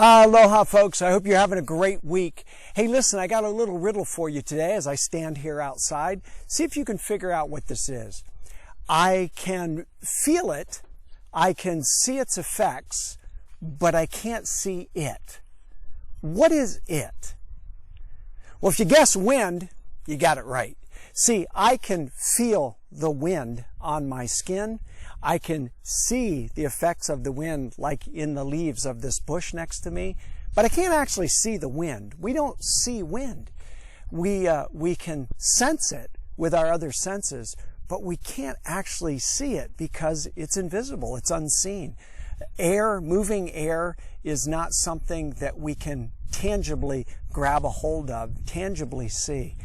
Aloha, folks. I hope you're having a great week. Hey, listen, I got a little riddle for you today as I stand here outside. See if you can figure out what this is. I can feel it, I can see its effects, but I can't see it. What is it? Well, if you guess wind, you got it right. See, I can feel the wind on my skin. I can see the effects of the wind like in the leaves of this bush next to me, but I can't actually see the wind. We don't see wind. We can sense it with our other senses, but we can't actually see it because it's invisible, it's unseen. Air, moving air, is not something that we can tangibly grab a hold of, tangibly see.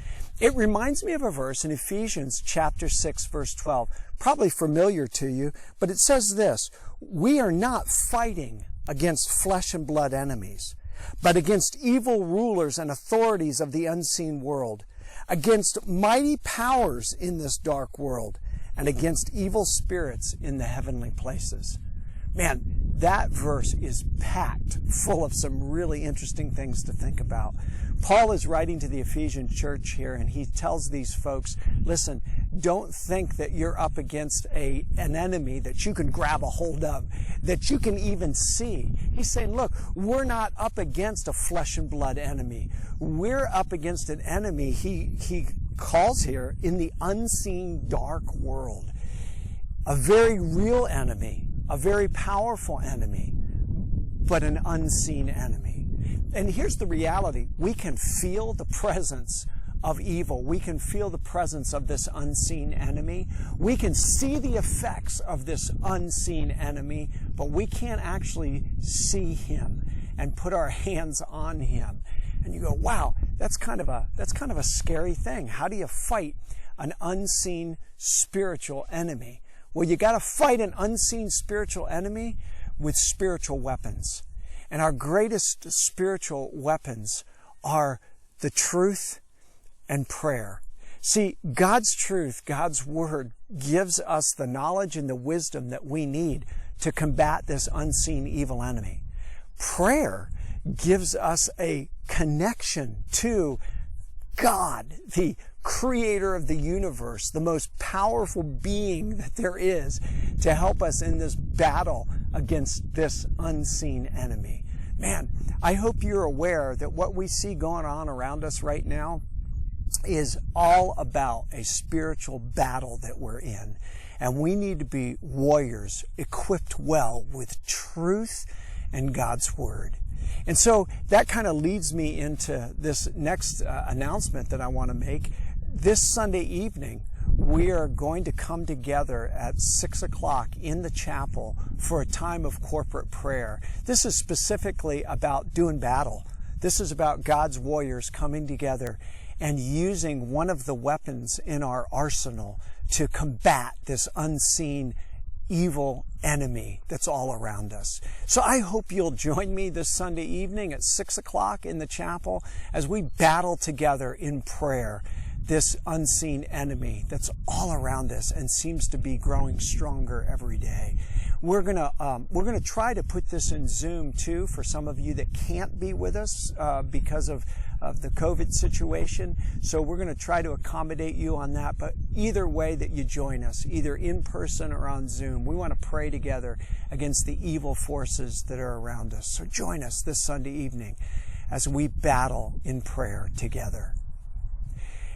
It reminds me of a verse in Ephesians chapter 6, verse 12, probably familiar to you, but it says this: we are not fighting against flesh and blood enemies, but against evil rulers and authorities of the unseen world, against mighty powers in this dark world, and against evil spirits in the heavenly places. Man, that verse is packed full of some really interesting things to think about. Paul is writing to the Ephesian church here, and he tells these folks, listen, don't think that you're up against an enemy that you can grab a hold of, that you can even see. He's saying, look, we're not up against a flesh and blood enemy. We're up against an enemy, he calls here, in the unseen dark world. A very real enemy, a very powerful enemy, but an unseen enemy. And here's the reality. We can feel the presence of evil. We can feel the presence of this unseen enemy. We can see the effects of this unseen enemy, but we can't actually see him and put our hands on him. And you go, wow, that's kind of a scary thing. How do you fight an unseen spiritual enemy? Well, you got to fight an unseen spiritual enemy with spiritual weapons. And our greatest spiritual weapons are the truth and prayer. See, God's truth, God's word, gives us the knowledge and the wisdom that we need to combat this unseen evil enemy. Prayer gives us a connection to God, the creator of the universe, the most powerful being that there is, to help us in this battle against this unseen enemy. Man, I hope you're aware that what we see going on around us right now is all about a spiritual battle that we're in. And we need to be warriors equipped well with truth and God's word. And so that kind of leads me into this next announcement that I want to make. This Sunday evening, we are going to come together at 6 o'clock in the chapel for a time of corporate prayer. This is specifically about doing battle. This is about God's warriors coming together and using one of the weapons in our arsenal to combat this unseen evil enemy that's all around us. So I hope you'll join me this Sunday evening at 6 o'clock in the chapel as we battle together in prayer this unseen enemy that's all around us and seems to be growing stronger every day. We're gonna try to put this in Zoom too for some of you that can't be with us because of the COVID situation. So we're gonna try to accommodate you on that. But either way that you join us, either in person or on Zoom, we want to pray together against the evil forces that are around us. So join us this Sunday evening as we battle in prayer together.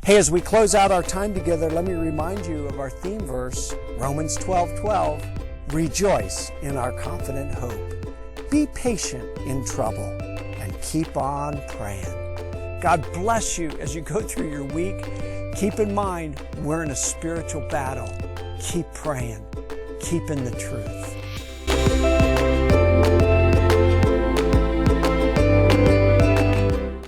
Hey, as we close out our time together, let me remind you of our theme verse, Romans 12:12. Rejoice in our confident hope. Be patient in trouble and keep on praying. God bless you as you go through your week. Keep in mind, we're in a spiritual battle. Keep praying. Keep in the truth.